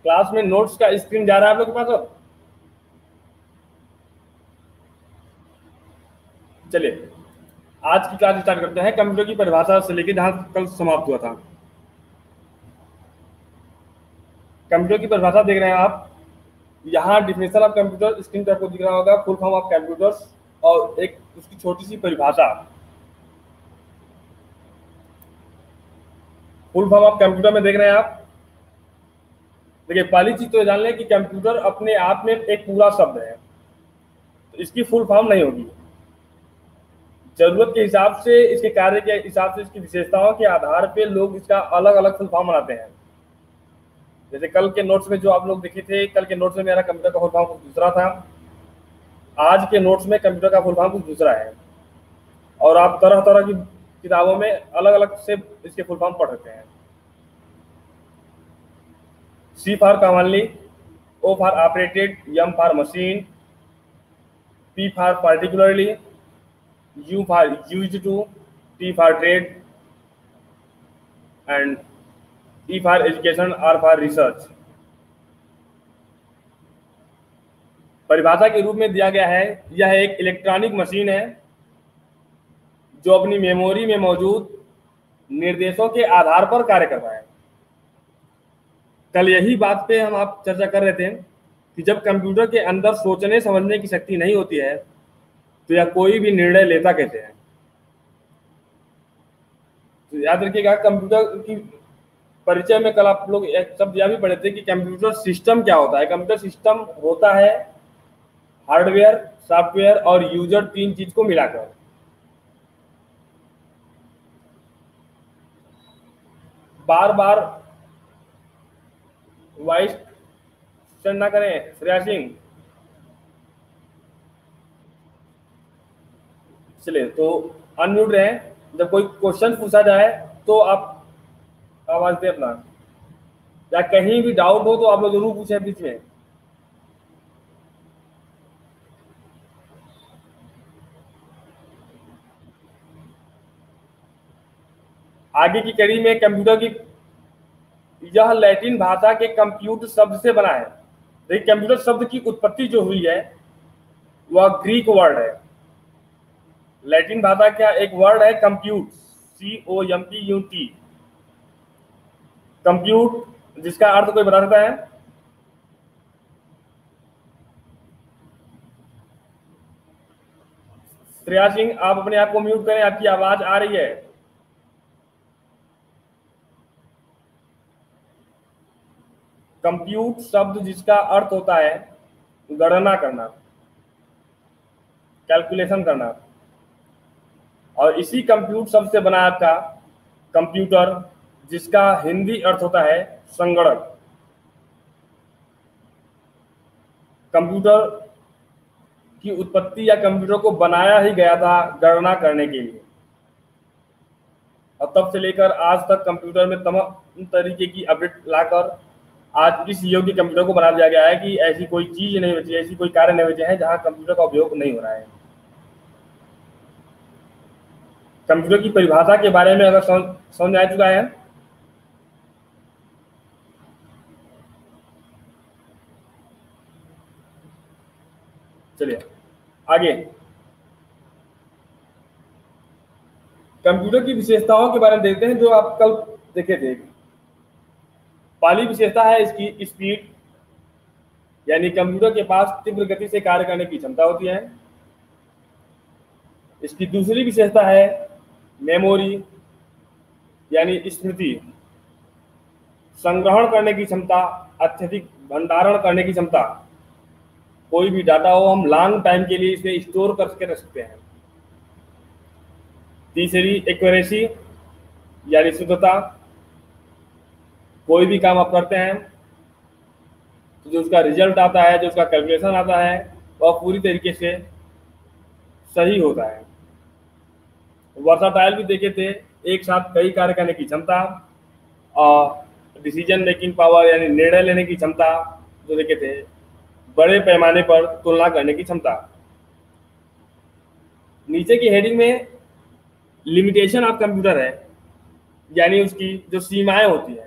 Class में notes का screen जा रहा है आप लोग के पास अब? चलिए आज की क्लास स्टार्ट करते हैं कंप्यूटर की परिभाषा से लेकर जहां कल समाप्त हुआ था। कंप्यूटर की परिभाषा देख रहे हैं आप, यहाँ डिफिनेशन ऑफ कंप्यूटर स्क्रीन पर आपको दिख रहा होगा, फुल फॉर्म ऑफ कंप्यूटर्स और एक उसकी छोटी सी परिभाषा। फुल फॉर्म ऑफ कंप्यूटर में देख रहे हैं आप। देखिए पहली चीज तो जान लें कि कंप्यूटर अपने आप में एक पूरा शब्द है, तो इसकी फुल फॉर्म नहीं होगी। जरूरत के हिसाब से, इसके कार्य के हिसाब से, इसकी विशेषताओं के आधार पे लोग इसका अलग अलग फुल फॉर्म बनाते हैं। जैसे कल के नोट्स में जो आप लोग देखे थे, कल के नोट्स में मेरा कंप्यूटर का फुल फॉर्म कुछ दूसरा था, आज के नोट्स में कंप्यूटर का फुल फॉर्म कुछ दूसरा है, और आप तरह तरह की किताबों में अलग अलग से इसके फुल फॉर्म पढ़ सकते हैं। C for commonly, O for operated, M for machine, P for particularly, U for used to, T for trade and E for education, R for research. परिभाषा के रूप में दिया गया है, यह एक इलेक्ट्रॉनिक मशीन है जो अपनी मेमोरी में मौजूद निर्देशों के आधार पर कार्य करता है। कल यही बात पे हम आप चर्चा कर रहे थे कि जब कंप्यूटर के अंदर सोचने समझने की शक्ति नहीं होती है तो यह कोई भी निर्णय लेता कैसे है। तो याद रखिएगा, कंप्यूटर की परिचय में कल आप लोग एक शब्द यह भी पढ़े थे कि कंप्यूटर सिस्टम क्या होता है। कंप्यूटर सिस्टम होता है हार्डवेयर, सॉफ्टवेयर और यूजर, तीन चीज को मिलाकर। बार बार वॉइस सेंड ना करें श्रेया सिंह। चलिए तो अनम्यूट रहें, जब कोई क्वेश्चन पूछा जाए तो आप आवाज दें अपना, या कहीं भी डाउट हो तो आप लोग जरूर पूछें बीच में। आगे की कड़ी में कंप्यूटर की, यह लैटिन भाषा के कंप्यूट शब्द से बना है। देखिए कंप्यूटर शब्द की उत्पत्ति जो हुई है वह ग्रीक वर्ड है। लैटिन भाषा का एक वर्ड है कंप्यूट, COMPUT, कंप्यूट, जिसका अर्थ कोई बता सकता है? श्रेया सिंह आप अपने आप को म्यूट करें, आपकी आवाज आ रही है। कंप्यूट शब्द जिसका अर्थ होता है गणना करना, कैलकुलेशन करना, और इसी कंप्यूट शब्द से बना आपका कंप्यूटर, जिसका हिंदी अर्थ होता है संगणक। कंप्यूटर की उत्पत्ति या कंप्यूटर को बनाया ही गया था गणना करने के लिए, और तब से लेकर आज तक कंप्यूटर में तमाम तरीके की अपडेट लाकर आज इस योग्य कंप्यूटर को बना दिया गया है कि ऐसी कोई चीज नहीं बची, ऐसी कोई कार्य नहीं बचे हैं जहां कंप्यूटर का उपयोग नहीं हो रहा है। कंप्यूटर की परिभाषा के बारे में अगर समझ आ चुका है, चलिए आगे कंप्यूटर की विशेषताओं के बारे में देखते हैं जो आप कल देखे थे। पहली विशेषता है इसकी स्पीड, यानी कंप्यूटर के पास तीव्र गति से कार्य करने की क्षमता होती है। इसकी दूसरी विशेषता है मेमोरी, यानी स्मृति, संग्रहण करने की क्षमता, अत्यधिक भंडारण करने की क्षमता। कोई भी डाटा हो हम लॉन्ग टाइम के लिए इसे स्टोर करके रख सकते हैं। तीसरी एक्यूरेसी, यानी शुद्धता, कोई भी काम आप करते हैं तो जो उसका रिजल्ट आता है, जो उसका कैलकुलेशन आता है, वह पूरी तरीके से सही होता है। वर्साटाइल भी देखे थे, एक साथ कई कार्य करने की क्षमता, और डिसीजन मेकिंग पावर, यानी निर्णय लेने की क्षमता जो देखे थे, बड़े पैमाने पर तुलना करने की क्षमता। नीचे की हेडिंग में लिमिटेशन ऑफ कंप्यूटर है, यानी उसकी जो सीमाएं होती हैं।